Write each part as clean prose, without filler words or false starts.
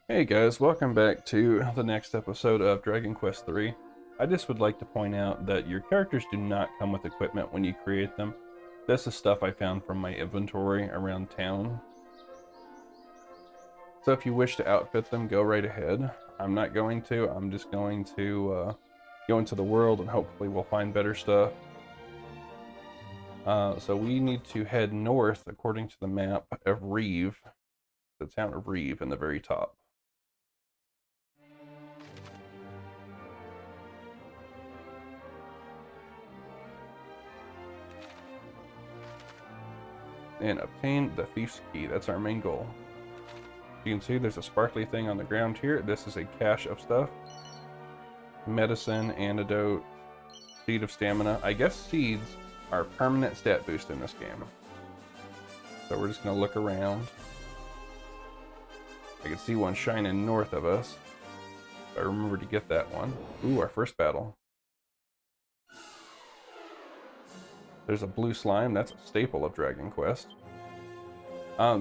Hey guys, welcome back to the next episode of Dragon Quest III. I just would like to point out that your characters do not come with equipment when you create them. This is stuff I found from my inventory around town. So if you wish to outfit them, go right ahead. I'm not going to. I'm just going to go into the world and hopefully we'll find better stuff. So we need to head north according to the map of Reeve, the town of Reeve in the very top. And obtain the thief's key. That's our main goal. You can see there's a sparkly thing on the ground here. This is a cache of stuff. Medicine, antidote, seed of stamina. I guess seeds are permanent stat boost in this game. So we're just gonna look around. I can see one shining north of us. I remember to get that one. Ooh, our first battle. There's a blue slime. That's a staple of Dragon Quest.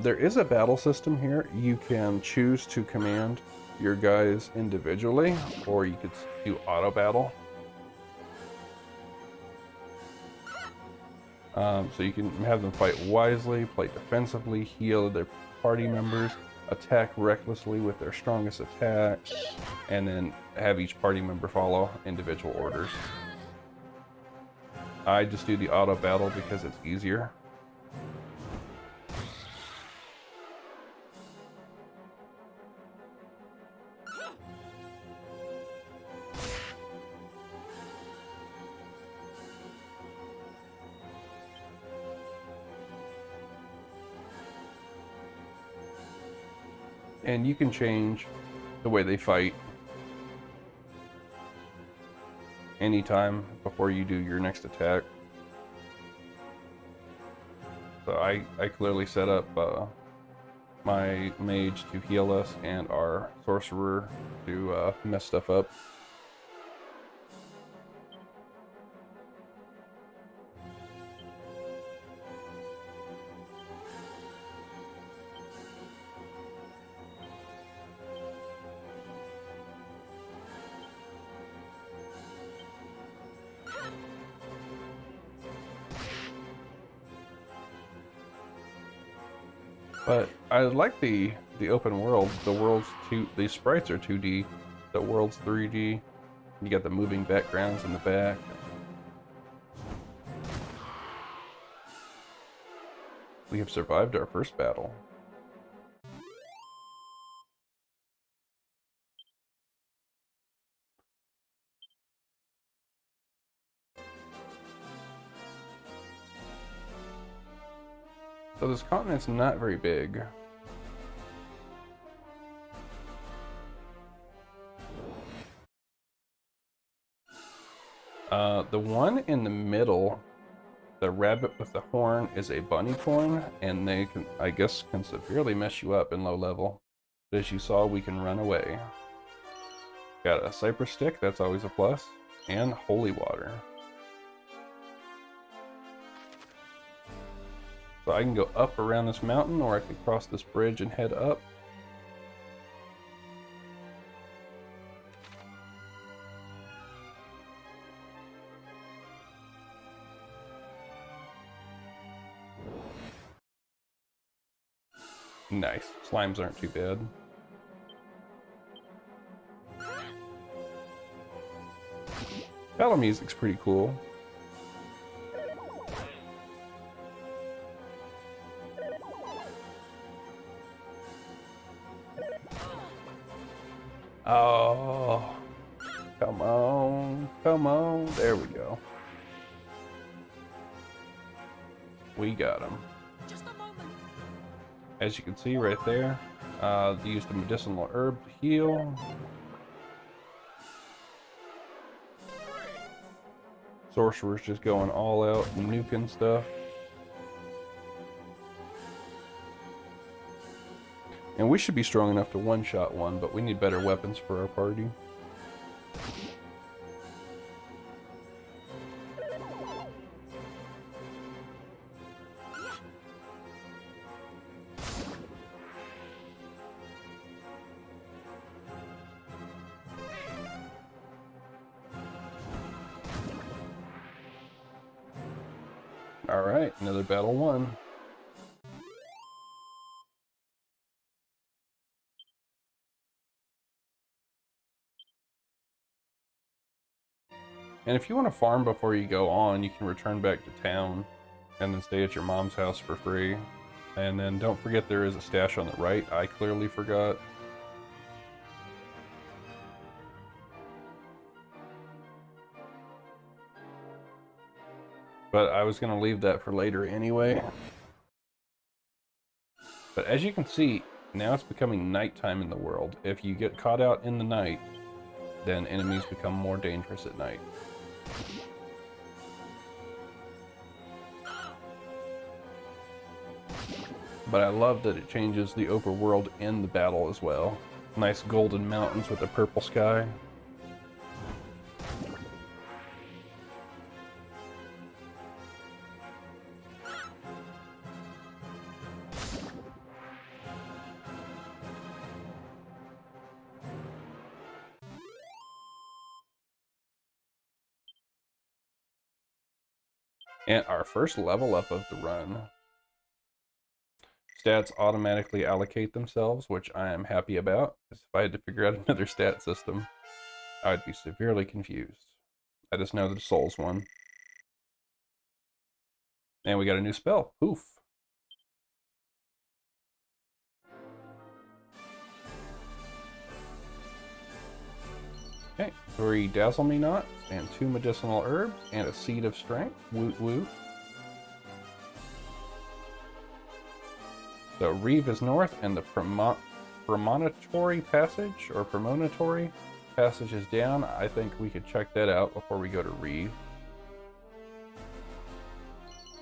There is a battle system here. You can choose to command your guys individually, or you could do auto battle. So you can have them fight wisely, play defensively, heal their party members, attack recklessly with their strongest attack, and then have each party member follow individual orders. I just do the auto battle because it's easier. And you can change the way they fight anytime before you do your next attack. So I clearly set up my mage to heal us and our sorcerer to mess stuff up. But I like the open world. The sprites are 2D, the world's 3D. You got the moving backgrounds in the back. We have survived our first battle. So this continent's not very big. The one in the middle, the rabbit with the horn, is a bunny corn, and they can, I guess, can severely mess you up in low level. But as you saw, we can run away. Got a cypress stick, that's always a plus, and holy water. So I can go up around this mountain, or I could cross this bridge and head up. Nice. Slimes aren't too bad. Battle music's pretty cool. Oh, come on, come on. There we go. We got him. Just a moment. As you can see right there, they used a medicinal herb to heal. Sorcerer's just going all out, nuking stuff. And we should be strong enough to one-shot one, but we need better weapons for our party. Alright, another battle won. And if you want to farm before you go on, you can return back to town and then stay at your mom's house for free. And then don't forget there is a stash on the right. I clearly forgot. But I was going to leave that for later anyway. But as you can see, now it's becoming nighttime in the world. If you get caught out in the night, then enemies become more dangerous at night. But I love that it changes the overworld in the battle as well. Nice golden mountains with a purple sky. And our first level up of the run. Stats automatically allocate themselves, which I am happy about, because if I had to figure out another stat system, I'd be severely confused. I just know that the Souls one. And we got a new spell, Poof. Okay, 3 Dazzle Me Not, and 2 medicinal herbs, and a Seed of Strength, woot woot. So Reeve is north, and the Premonitory Passage, or Premonitory Passage is down. I think we could check that out before we go to Reeve.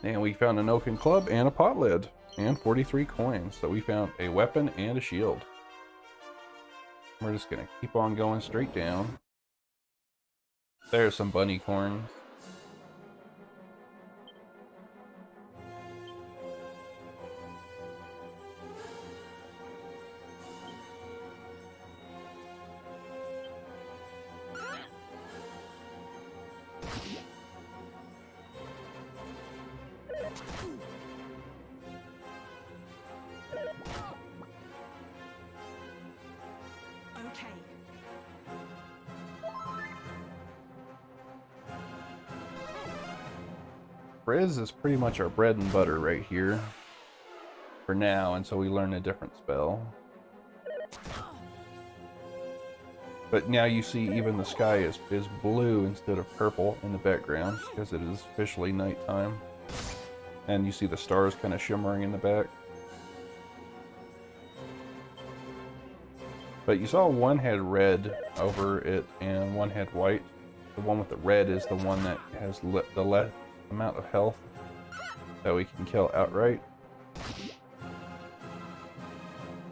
And we found an oaken club and a pot lid, and 43 coins. So we found a weapon and a shield. We're just gonna keep on going straight down. There's some bunny corns. Frizz is pretty much our bread and butter right here for now until we learn a different spell. But now you see even the sky is blue instead of purple in the background because it is officially nighttime. And you see the stars kind of shimmering in the back. But you saw one had red over it and one had white. The one with the red is the one that has the less amount of health that we can kill outright.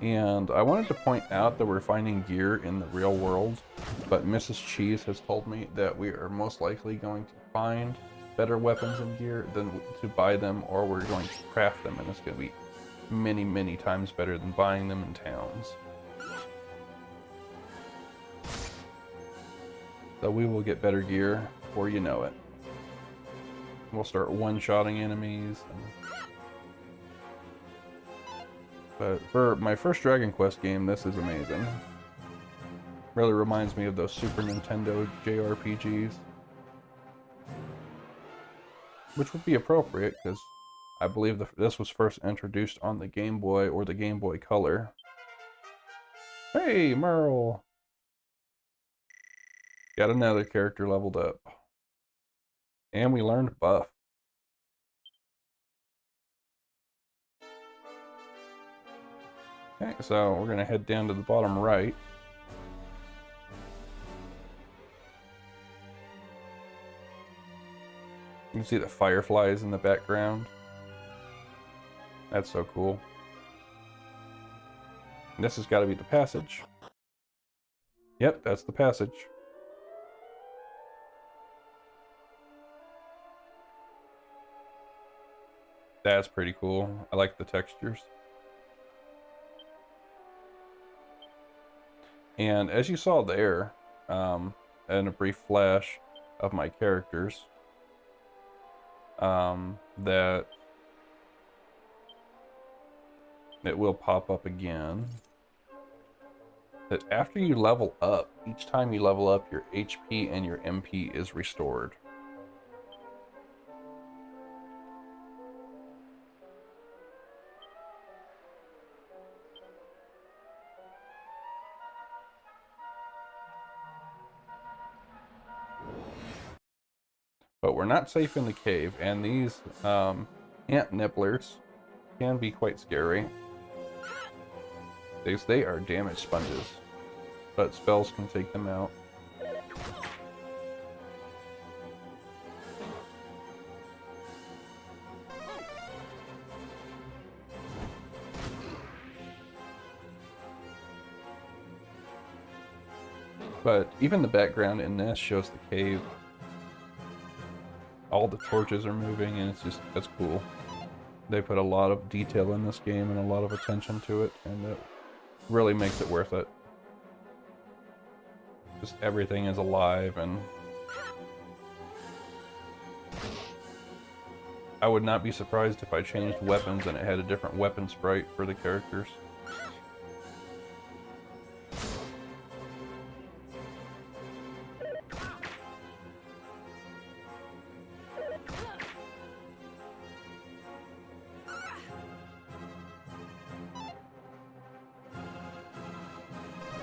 And I wanted to point out that we're finding gear in the real world, but Mrs. Cheese has told me that we are most likely going to find better weapons and gear than to buy them, or we're going to craft them, and it's going to be many, many times better than buying them in towns. So we will get better gear before you know it. We'll start one-shotting enemies. But for my first Dragon Quest game, this is amazing. Really reminds me of those Super Nintendo JRPGs. Which would be appropriate, because I believe this was first introduced on the Game Boy or the Game Boy Color. Hey, Merle! Got another character leveled up. And we learned Buff. Okay, so we're going to head down to the bottom right. You can see the fireflies in the background. That's so cool. And this has got to be the passage. Yep, that's the passage. That's pretty cool. I like the textures. And as you saw there, in a brief flash of my characters, that it will pop up again. That after you level up, each time you level up, your HP and your MP is restored. But we're not safe in the cave, and these ant nibblers can be quite scary. They are damage sponges, but spells can take them out. But even the background in this shows the cave. All the torches are moving, and it's cool. They put a lot of detail in this game and a lot of attention to it, and it really makes it worth it. Just everything is alive, and I would not be surprised if I changed weapons and it had a different weapon sprite for the characters.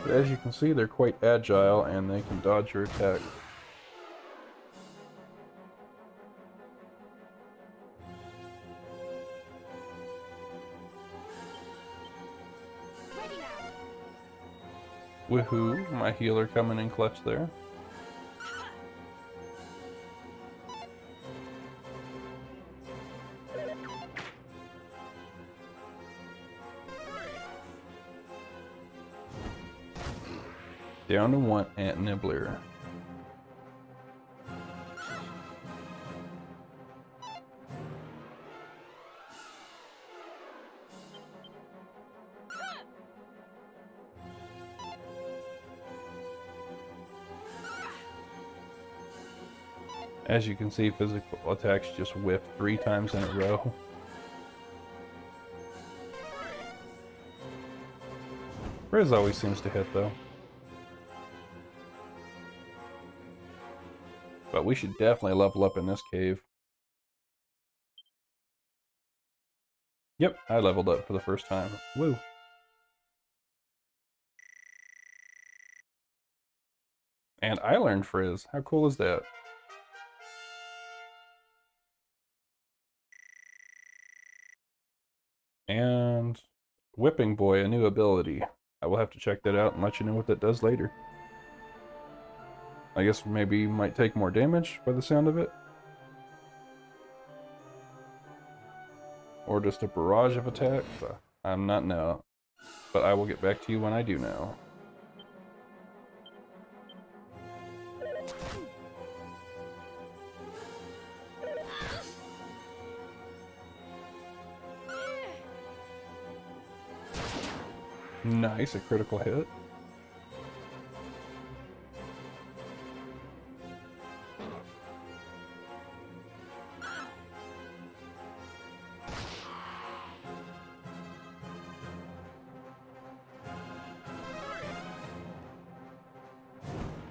But as you can see, they're quite agile and they can dodge your attack. Woohoo, my healer coming in clutch there. Down to one ant nibbler. As you can see, physical attacks just whiff 3 times in a row. Riz always seems to hit though. But we should definitely level up in this cave. Yep, I leveled up for the first time. Woo! And I learned Frizz. How cool is that? And Whipping Boy, a new ability. I will have to check that out and let you know what that does later. I guess maybe you might take more damage by the sound of it. Or just a barrage of attacks. I'm not know. But I will get back to you when I do know. Nice, a critical hit.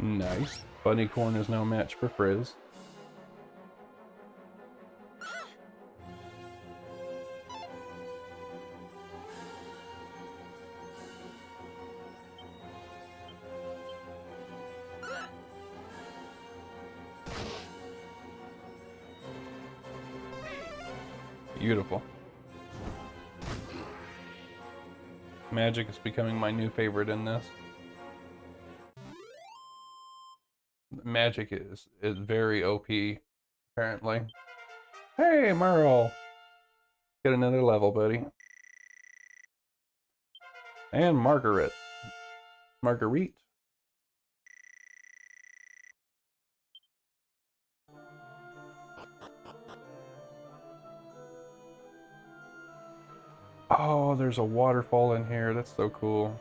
Nice. Bunny Corn is no match for Frizz. Beautiful. Magic is becoming my new favorite in this. Magic is very OP, apparently. Hey, Merle! Get another level, buddy. And Marguerite. Marguerite. Oh, there's a waterfall in here. That's so cool.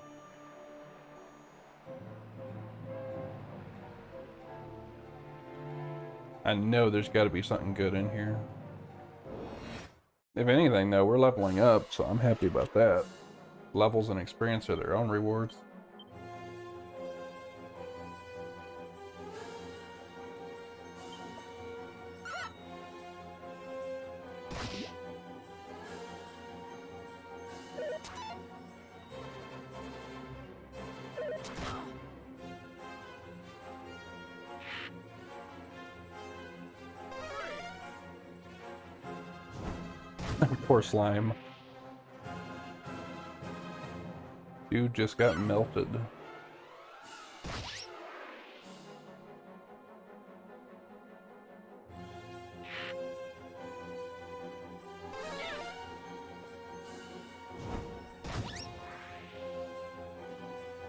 I know there's got to be something good in here. If anything, though, we're leveling up, so I'm happy about that. Levels and experience are their own rewards. Poor slime. Dude just got melted.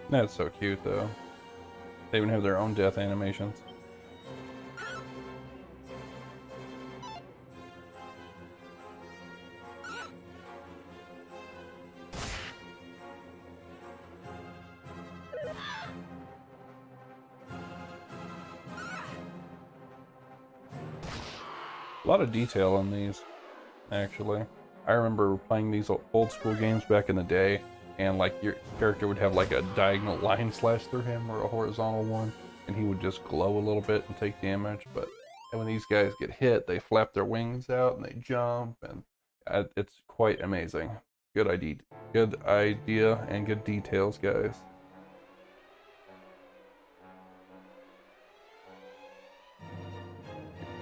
That's so cute, though. They even have their own death animations. A lot of detail in these, actually. I remember playing these old school games back in the day, and like your character would have like a diagonal line slash through him or a horizontal one, and he would just glow a little bit and take damage. But when these guys get hit, they flap their wings out and they jump, and it's quite amazing. Good idea, and good details, guys.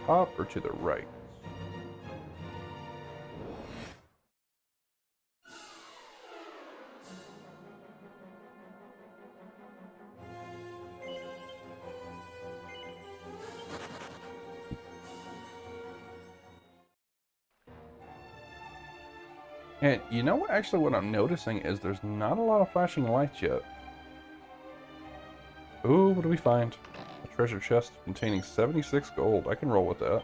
Top or to the right? And you know what? Actually, what I'm noticing is there's not a lot of flashing lights yet. Ooh, what do we find? A treasure chest containing 76 gold. I can roll with that.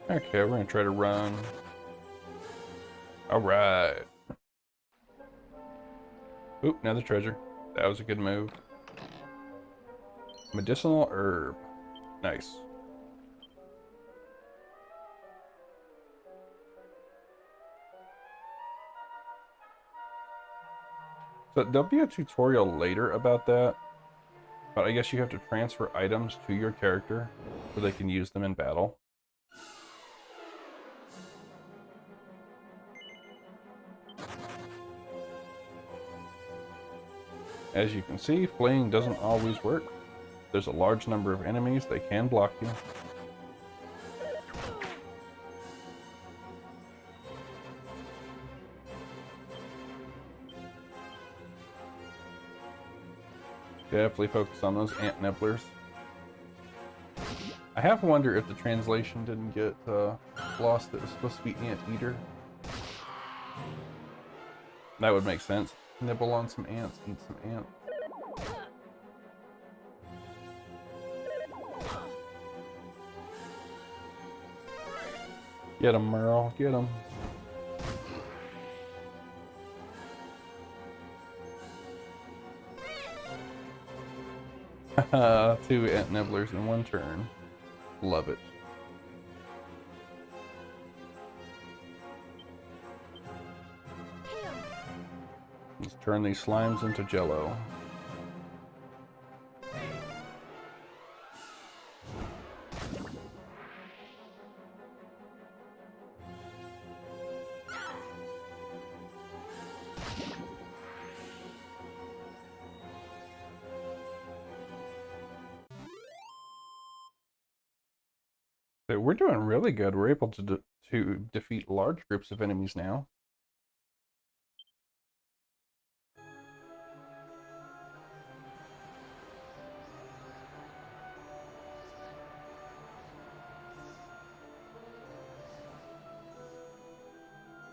Okay, we're gonna try to run. Alright. Oop, another treasure. That was a good move. Medicinal herb. Nice. So there'll be a tutorial later about that, but I guess you have to transfer items to your character so they can use them in battle. As you can see, fleeing doesn't always work. There's a large number of enemies, they can block you. Definitely focus on those ant nibblers. I have to wonder if the translation didn't get lost. It was supposed to be ant eater. That would make sense. Nibble on some ants, eat some ants. Get him, Merle. Get him. Two ant nibblers in one turn. Love it. Let's turn these slimes into jello. So we're doing really good. We're able to defeat large groups of enemies now.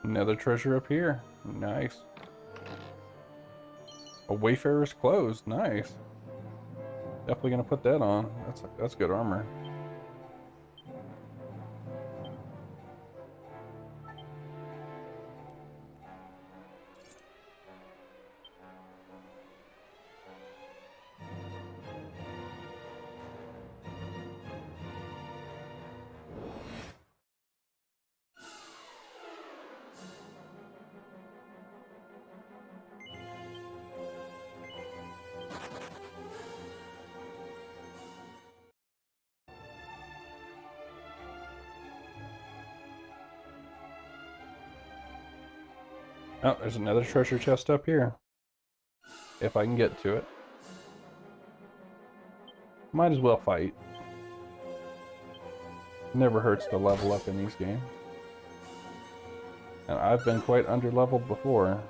Another treasure up here. Nice. A Wayfarer's clothes. Nice. Definitely gonna put that on. That's good armor. Oh, there's another treasure chest up here. If I can get to it. Might as well fight. Never hurts to level up in these games. And I've been quite under-leveled before.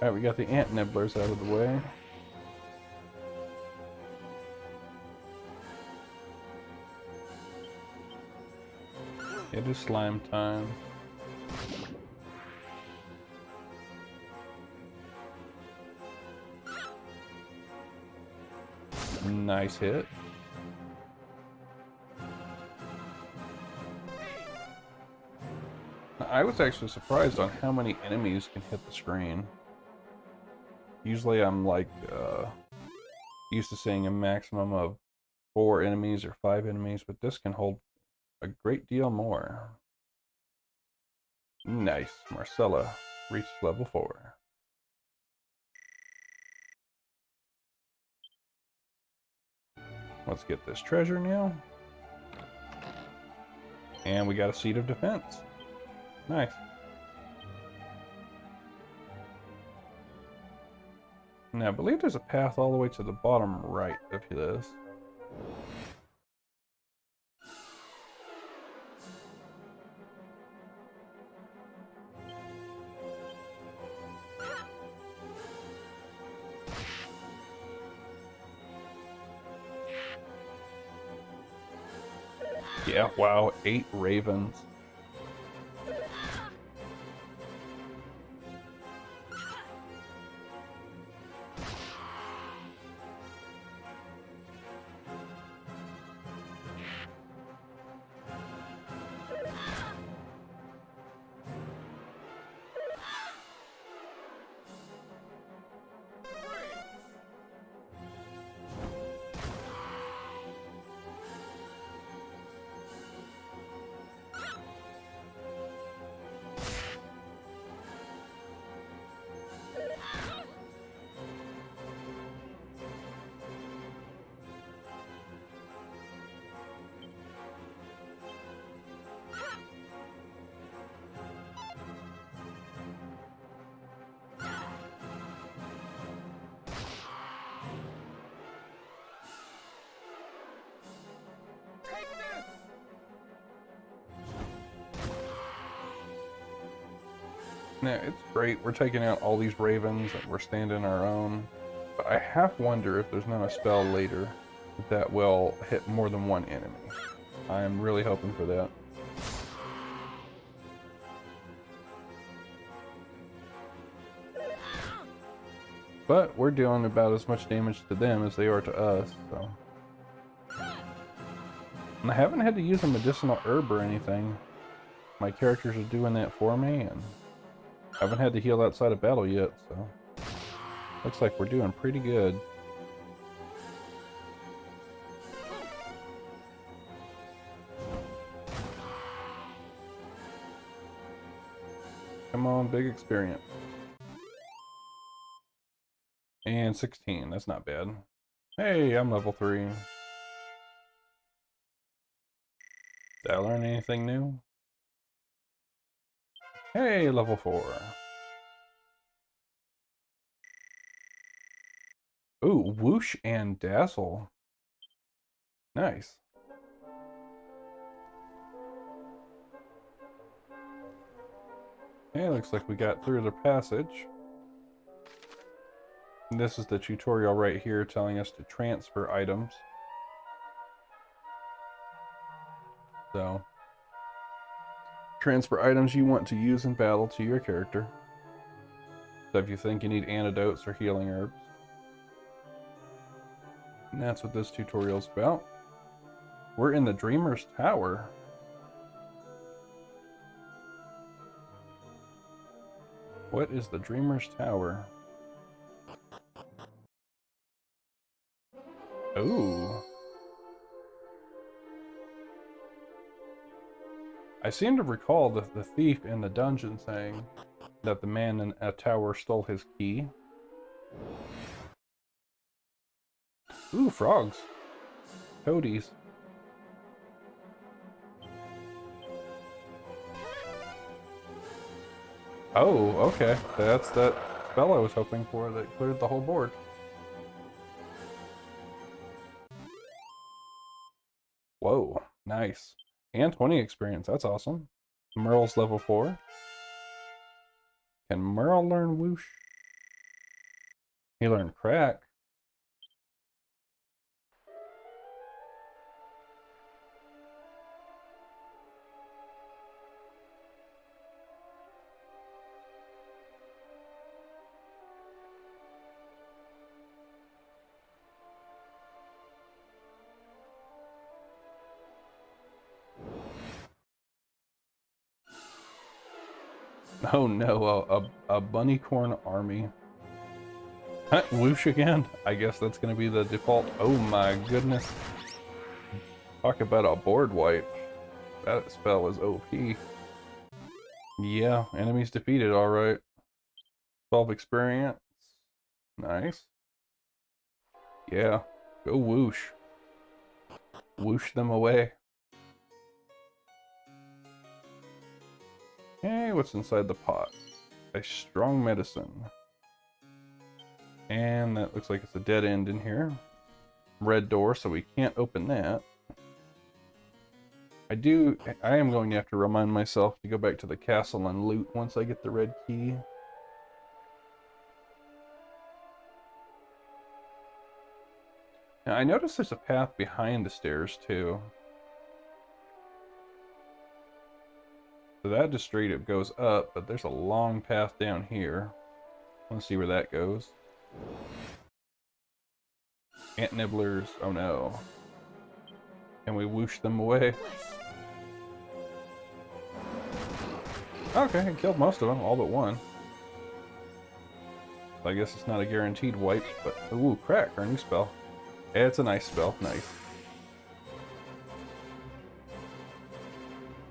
Alright, we got the ant nibblers out of the way. It is slime time. Nice hit. I was actually surprised on how many enemies can hit the screen. Usually I'm like used to seeing a maximum of 4 enemies or 5 enemies, but this can hold a great deal more. Nice. Marcella reached level 4. Let's get this treasure now. And we got a seat of defense. Nice. Now I believe there's a path all the way to the bottom right of this. Yeah, wow, 8 ravens. Now, it's great. We're taking out all these ravens and we're standing our own. But I half wonder if there's not a spell later that will hit more than one enemy. I am really hoping for that. But we're dealing about as much damage to them as they are to us, so. And I haven't had to use a medicinal herb or anything. My characters are doing that for me, and I haven't had to heal outside of battle yet, so. Looks like we're doing pretty good. Come on, big experience. And 16, that's not bad. Hey, I'm level 3. Did I learn anything new? Hey, level 4. Ooh, whoosh and dazzle. Nice. Hey, looks like we got through the passage. And this is the tutorial right here telling us to transfer items. So, transfer items you want to use in battle to your character. So if you think you need antidotes or healing herbs. And that's what this tutorial's about. We're in the Dreamer's Tower. What is the Dreamer's Tower? Ooh. I seem to recall the thief in the dungeon saying that the man in a tower stole his key. Ooh, frogs. Toadies. Oh, okay. That's that spell I was hoping for that cleared the whole board. Whoa, nice. And 20 experience, that's awesome. Merle's level 4. Can Merle learn whoosh? He learned crack. Oh no, a bunnycorn army. Whoosh again? I guess that's gonna be the default. Oh my goodness. Talk about a board wipe. That spell is OP. Yeah, enemies defeated, alright. 12 experience. Nice. Yeah, go whoosh. Whoosh them away. Hey, what's inside the pot? A strong medicine. And that looks like it's a dead end in here. Red door, so we can't open that. I am going to have to remind myself to go back to the castle and loot once I get the red key. Now, I noticed there's a path behind the stairs, too. So that just straight up goes up, but there's a long path down here. Let's see where that goes. Ant nibblers, oh no. Can we whoosh them away? Okay, I killed most of them, all but one. I guess it's not a guaranteed wipe, but ooh, crack, our new spell. Yeah, it's a nice spell, nice.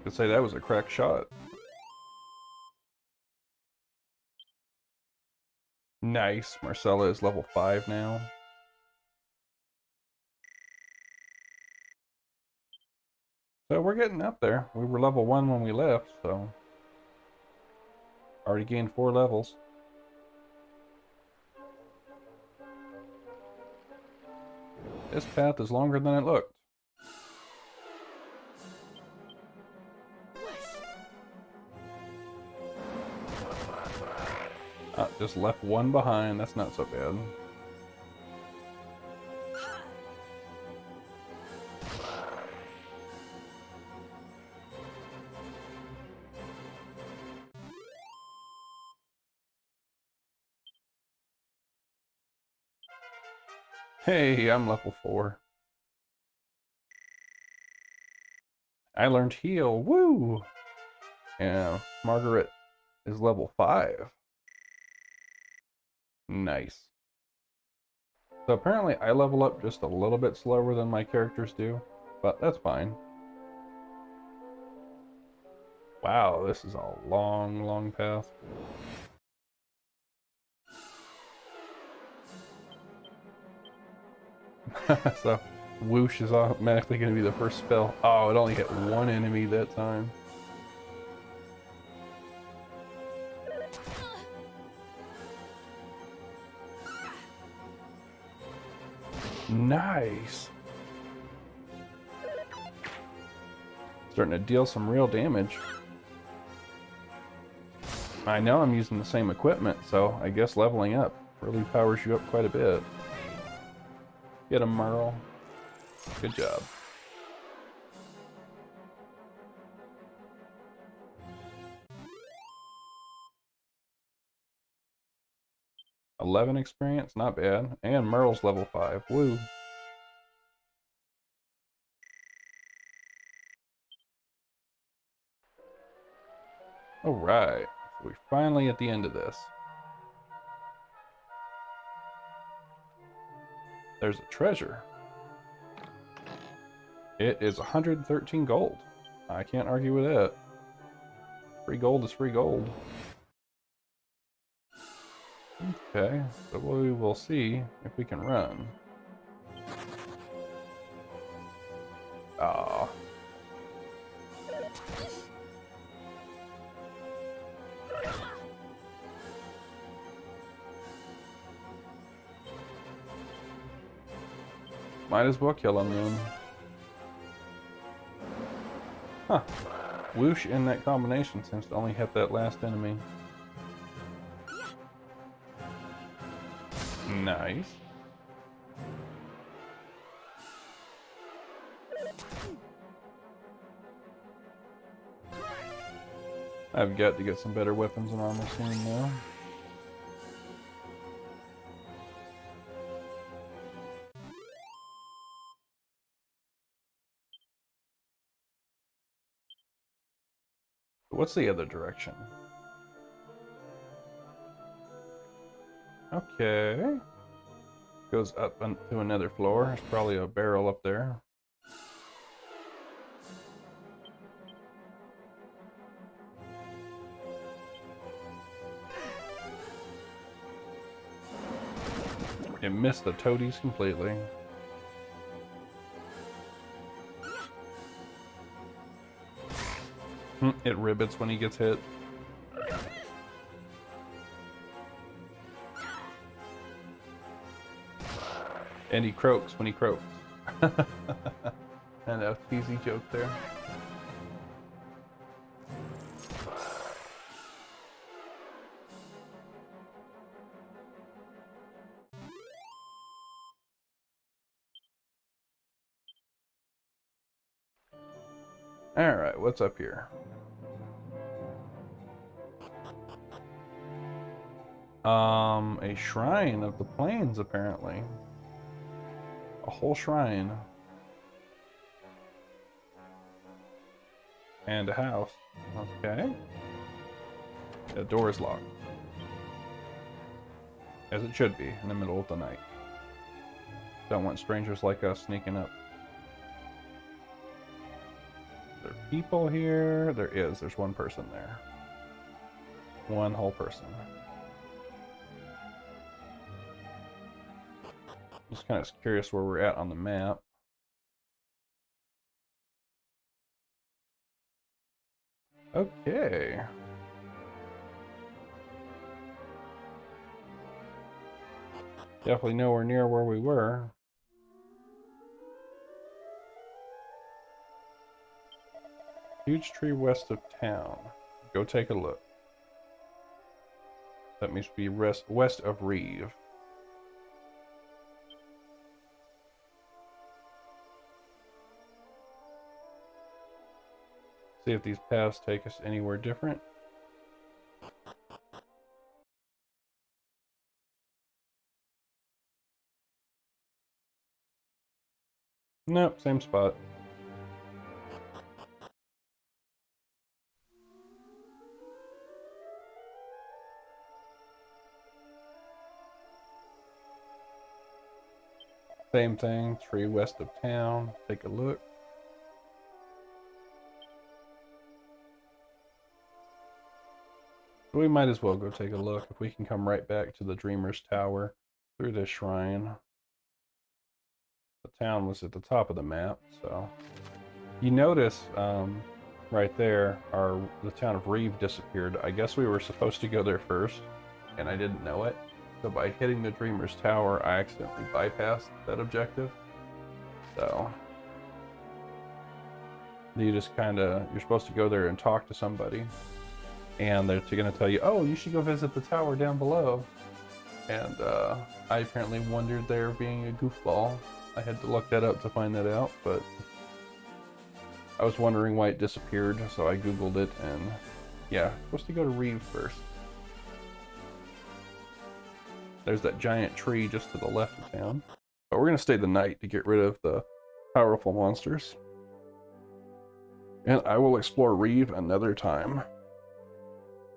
Could say that was a crack shot. Nice, Marcella is level 5 now. So we're getting up there. We were level 1 when we left, so already gained 4 levels. This path is longer than it looked. Just left one behind. That's not so bad. Hey, I'm level 4. I learned heal. Woo! Yeah, Margaret is level 5. Nice. So apparently I level up just a little bit slower than my characters do, but that's fine. Wow, this is a long, long path. So, whoosh is automatically going to be the first spell. Oh, it only hit one enemy that time. Nice. Starting to deal some real damage. I know I'm using the same equipment, so I guess leveling up really powers you up quite a bit. Get him, Merle. Good job. $11 experience, not bad. And Merle's level 5. Woo. Alright. We're finally at the end of this. There's a treasure. It is 113 gold. I can't argue with that. Free gold is free gold. Okay, so we will see if we can run. Ah. Might as well kill him then. Huh. Whoosh in that combination seems to only hit that last enemy. Nice. I've got to get some better weapons and armor soon now. What's the other direction? Okay. Goes up to another floor. There's probably a barrel up there. It missed the toadies completely. It ribbits when he gets hit. And he croaks when he croaks. And a cheesy joke there. Alright, what's up here? A shrine of the plains, apparently. A whole shrine. And a house. Okay. The door is locked. As it should be, in the middle of the night. Don't want strangers like us sneaking up. Are there people here? There is. There's one person there. One whole person. Just kind of curious where we're at on the map. Okay. Definitely nowhere near where we were. Huge tree west of town. Go take a look. That means to be west of Reeve. See if these paths take us anywhere different. Nope, same spot. Same thing, tree west of town. Take a look. We might as well go take a look if we can come right back to the Dreamer's Tower through this shrine. The town was at the top of the map, so you notice right there the town of Reeve disappeared. I guess we were supposed to go there first, and I didn't know it. So by hitting the Dreamer's Tower, I accidentally bypassed that objective. So you just you're supposed to go there and talk to somebody. And they're going to tell you, oh, you should go visit the tower down below. And I apparently wondered there being a goofball. I had to look that up to find that out, but I was wondering why it disappeared, so I googled it, and yeah, supposed to go to Reeve first. There's that giant tree just to the left of town. But we're going to stay the night to get rid of the powerful monsters. And I will explore Reeve another time.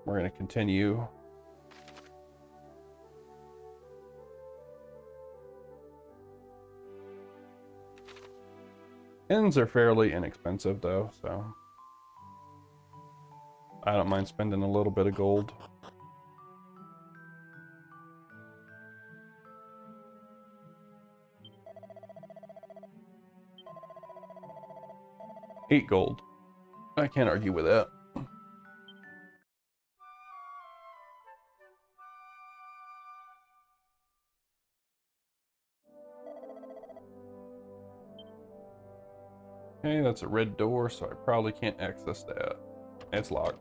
We're going to continue. Ends are fairly inexpensive though, so I don't mind spending a little bit of gold. $8 gold. I can't argue with that. Okay, that's a red door, so I probably can't access that. It's locked.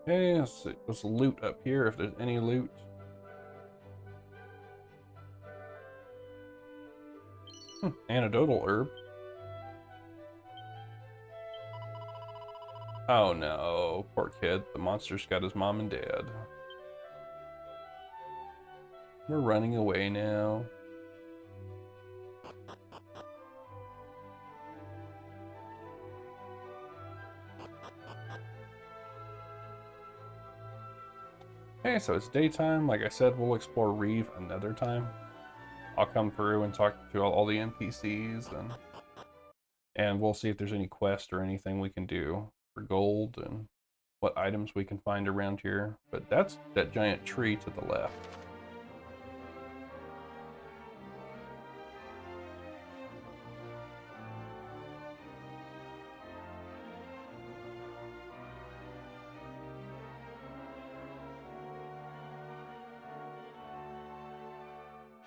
Okay, let's see. Let's loot up here if there's any loot. Antidotal herb. Oh no, poor kid. The monster's got his mom and dad. We're running away now. Okay, so it's daytime. Like I said, we'll explore Reeve another time. I'll come through and talk to all the NPCs and we'll see if there's any quest or anything we can do for gold and what items we can find around here. But that's that giant tree to the left.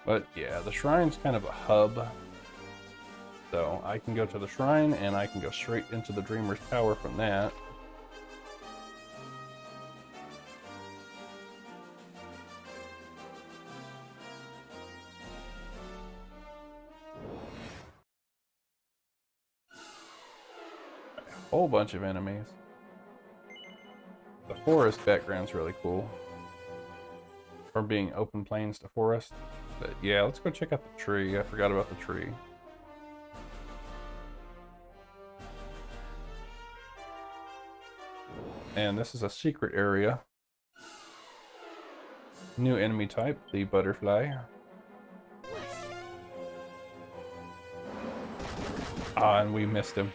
But yeah, the shrine's kind of a hub. So I can go to the shrine and I can go straight into the Dreamer's Tower from that. A whole bunch of enemies. The forest background's really cool. From being open plains to forest. But yeah, let's go check out the tree. I forgot about the tree. And this is a secret area. New enemy type, the butterfly. Ah, and we missed him.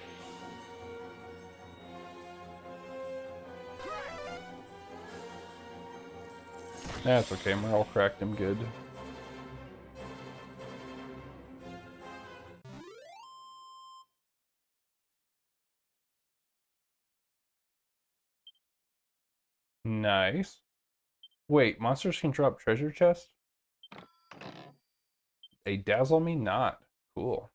That's okay, Merle cracked him good. Nice. Wait, monsters can drop treasure chests? A dazzle me not. Cool.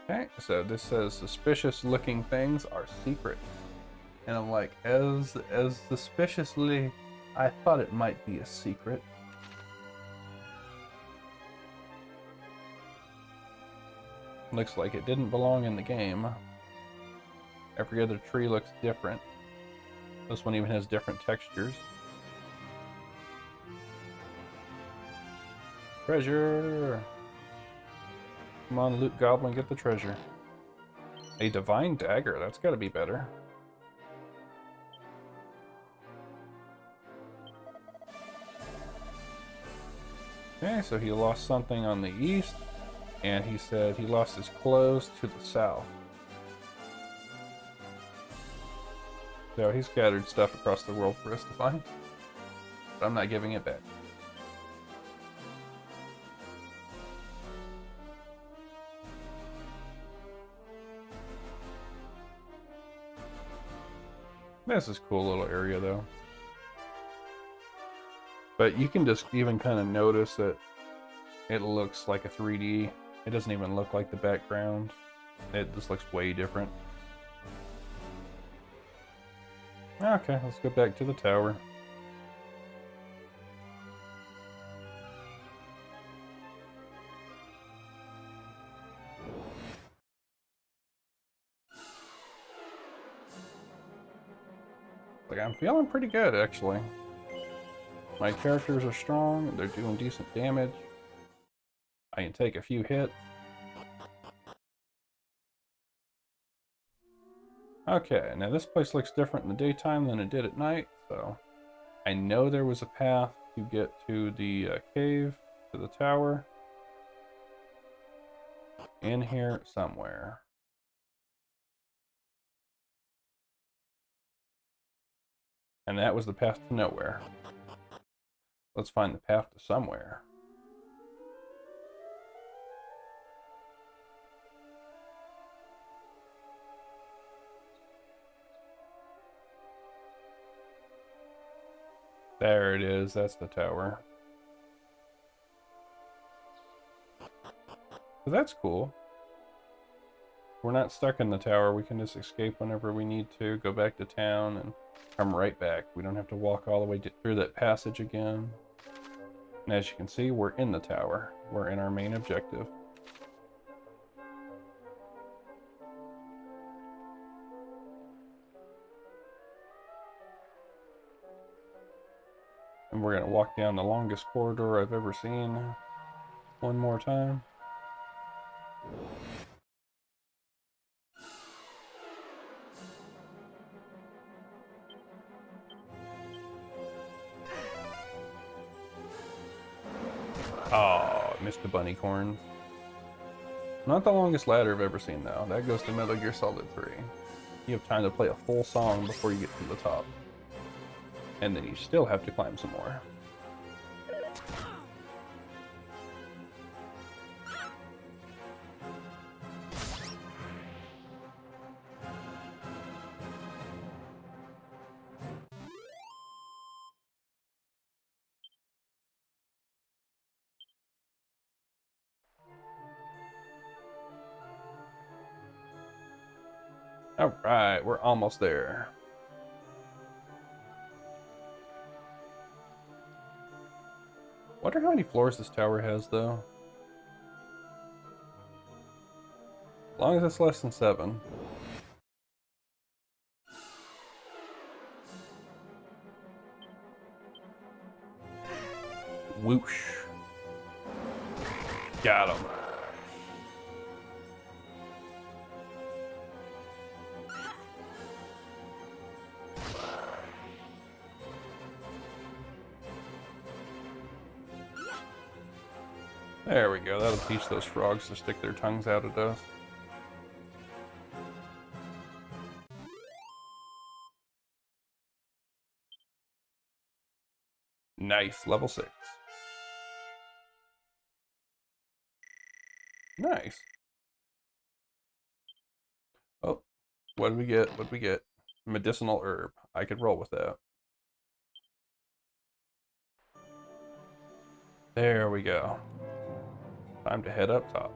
Okay, so this says suspicious looking things are secret. And I'm like, as suspiciously, I thought it might be a secret. Looks like it didn't belong in the game. Every other tree looks different. This one even has different textures. Treasure! Come on, loot goblin, get the treasure. A divine dagger, that's gotta be better. Okay, so he lost something on the east, and he said he lost his clothes to the south. So he scattered stuff across the world for us to find, but I'm not giving it back. This is a cool little area though. But you can just even kind of notice that it looks like a 3D. It doesn't even look like the background. It just looks way different. Okay, let's go back to the tower. Like, I'm feeling pretty good, actually. My characters are strong, they're doing decent damage. I can take a few hits. Okay, now this place looks different in the daytime than it did at night, so I know there was a path to get to the cave, to the tower. In here somewhere. And that was the path to nowhere. Let's find the path to somewhere. There it is, that's the tower. So that's cool. We're not stuck in the tower, we can just escape whenever we need to, go back to town, and come right back. We don't have to walk all the way through that passage again. And as you can see, we're in the tower. We're in our main objective. And we're going to walk down the longest corridor I've ever seen one more time. Oh, missed the bunny corn. Not the longest ladder I've ever seen, though. That goes to Metal Gear Solid 3. You have time to play a full song before you get to the top. And then you still have to climb some more. Alright, we're almost there. Wonder how many floors this tower has, though. As long as it's less than 7. Whoosh. Got him. There we go, that'll teach those frogs to stick their tongues out at us. Nice, level 6. Nice. Oh, what did we get? What did we get? Medicinal herb. I could roll with that. There we go. Time to head up top.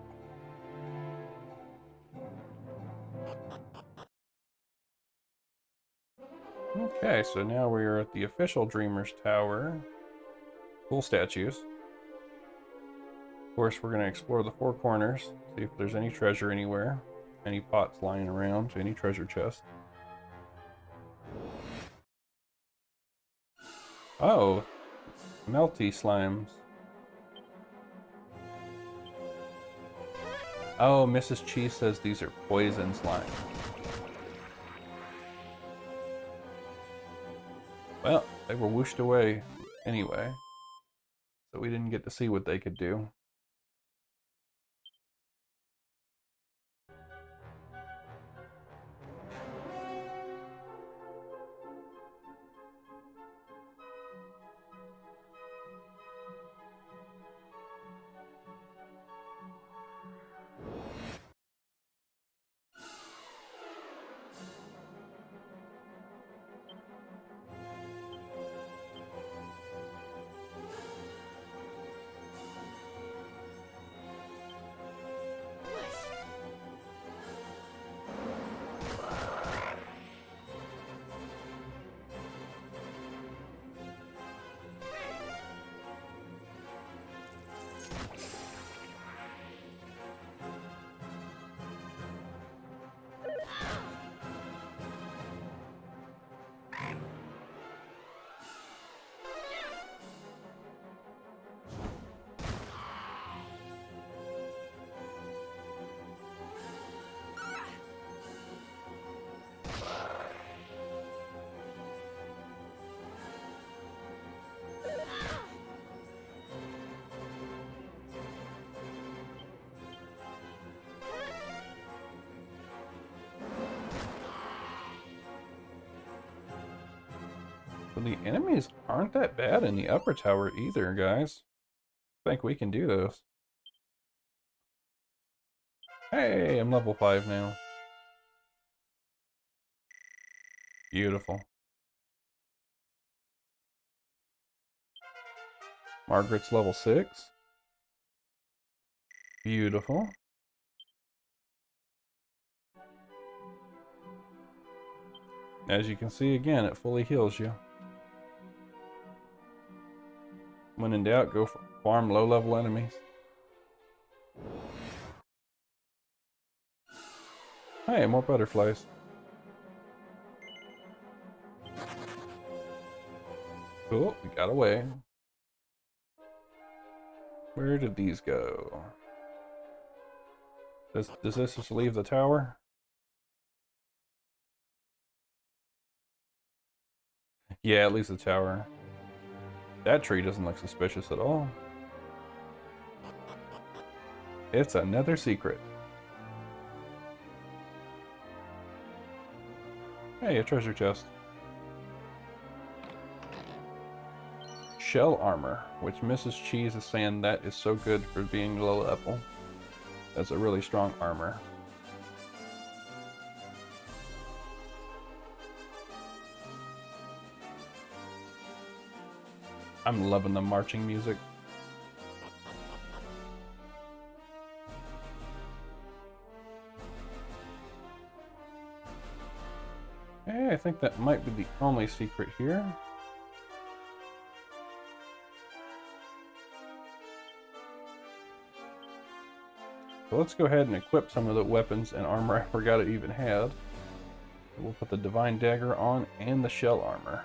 Okay, so now we are at the official Dreamer's Tower. Cool statues. Of course, we're going to explore the 4 corners, see if there's any treasure anywhere, any pots lying around, any treasure chest. Oh, melty slimes. Oh, Mrs. Cheese says these are poison slime. Well, they were whooshed away anyway, so we didn't get to see what they could do. the enemies aren't that bad in the upper tower either, guys. I think we can do this. Hey, I'm level 5 now. Beautiful. Margaret's level 6. Beautiful. As you can see, again, it fully heals you. When in doubt, go farm low-level enemies. Hey, more butterflies. Cool, we got away. Where did these go? Does this just leave the tower? Yeah, it leaves the tower. That tree doesn't look suspicious at all. It's another secret. Hey, a treasure chest. Shell armor, which Mrs. Cheese is saying that is so good for being low level. That's a really strong armor. I'm loving the marching music. Hey, I think that might be the only secret here. So let's go ahead and equip some of the weapons and armor I forgot I even had. We'll put the Divine Dagger on and the Shell armor.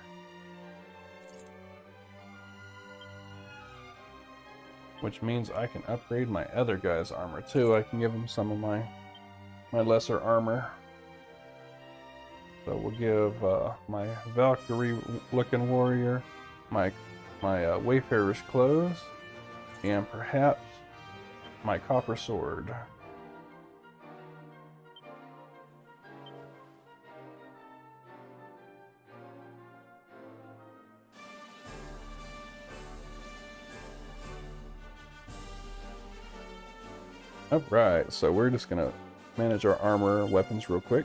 Which means I can upgrade my other guy's armor too. I can give him some of my lesser armor. So we'll give my Valkyrie-looking warrior my Wayfarer's clothes, and perhaps my copper sword. Alright, so we're just gonna manage our armor weapons real quick.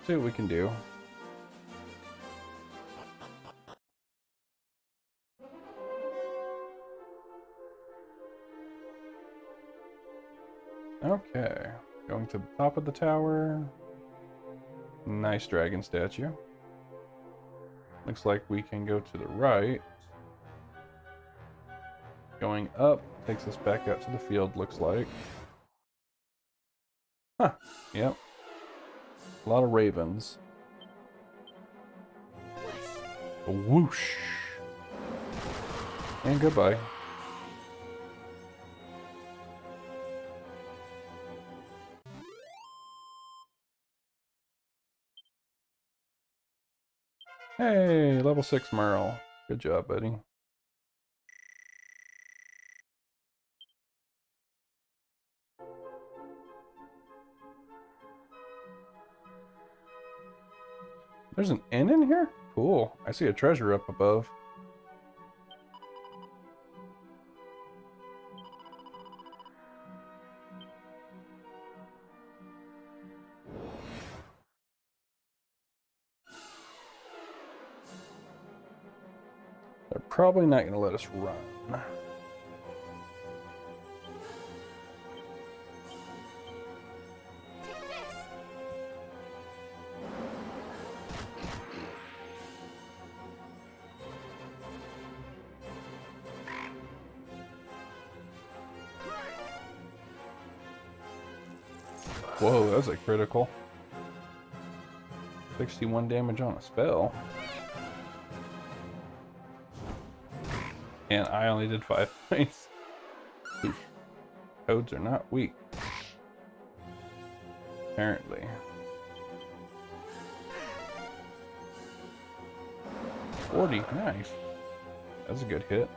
See what we can do. Okay, going to the top of the tower. Nice dragon statue. Looks like we can go to the right. Going up takes us back out to the field, looks like. Huh, yep. A lot of ravens. A whoosh. And goodbye. Hey, level 6 Merle. Good job, buddy. There's an inn in here? Cool. I see a treasure up above. They're probably not going to let us run. Whoa, that's a critical. 61 damage on a spell. And I only did 5 points. Toads are not weak. Apparently. $40, nice. That's a good hit.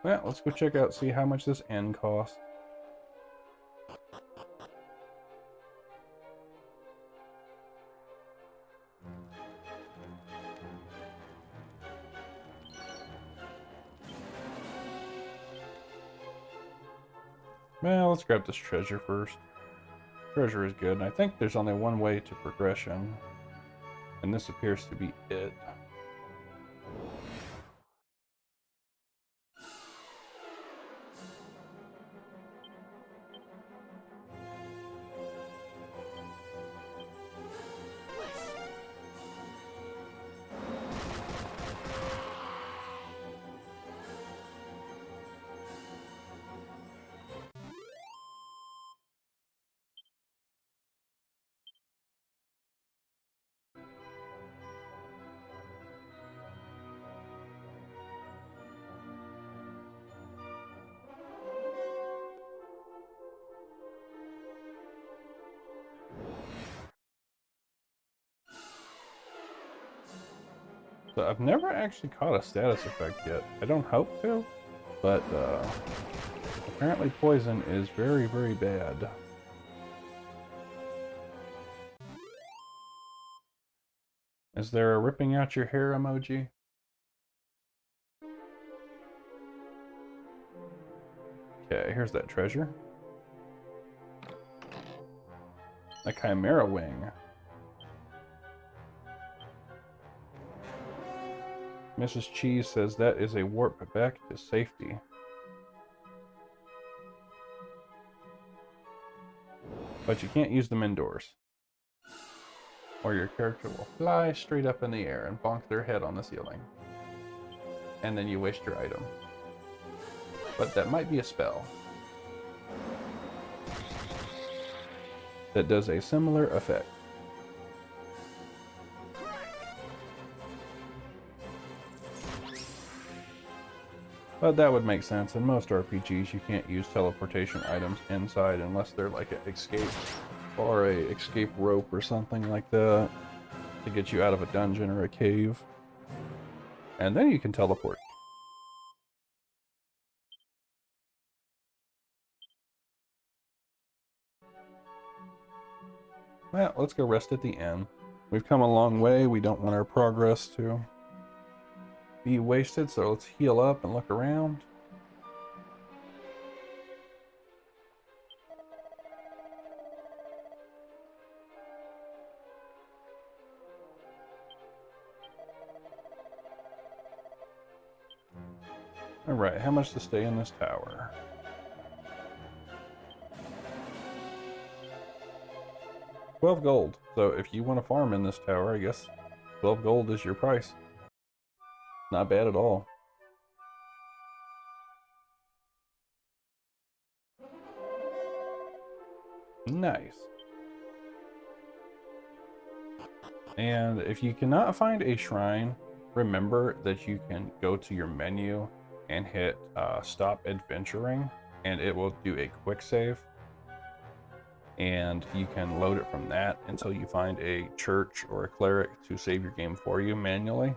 Well, let's go check out, see how much this end costs. Well, let's grab this treasure first. Treasure is good, and I think there's only one way to progression. And this appears to be it. So I've never actually caught a status effect yet. I don't hope to, but apparently poison is very, very bad. Is there a ripping out your hair emoji? Okay, here's that treasure. A chimera wing. Mrs. Cheese says that is a warp back to safety. But you can't use them indoors, or your character will fly straight up in the air and bonk their head on the ceiling. And then you waste your item. But that might be a spell that does a similar effect. But that would make sense. In most RPGs, you can't use teleportation items inside unless they're like an escape or a escape rope or something like that to get you out of a dungeon or a cave. And then you can teleport. Well, let's go rest at the inn. We've come a long way. We don't want our progress to be wasted, so let's heal up and look around. Alright, how much to stay in this tower? 12 gold. So if you want to farm in this tower, I guess 12 gold is your price. Not bad at all. Nice. And if you cannot find a shrine, remember that you can go to your menu and hit stop adventuring, and it will do a quick save. And you can load it from that until you find a church or a cleric to save your game for you manually.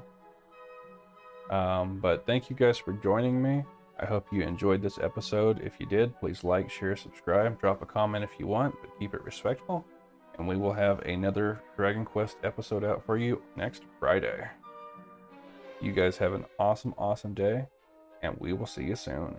But thank you guys for joining me. I hope you enjoyed this episode. If you did, please like, share, subscribe, drop a comment if you want, but keep it respectful. And we will have another Dragon Quest episode out for you next Friday. You guys have an awesome, awesome day, and we will see you soon.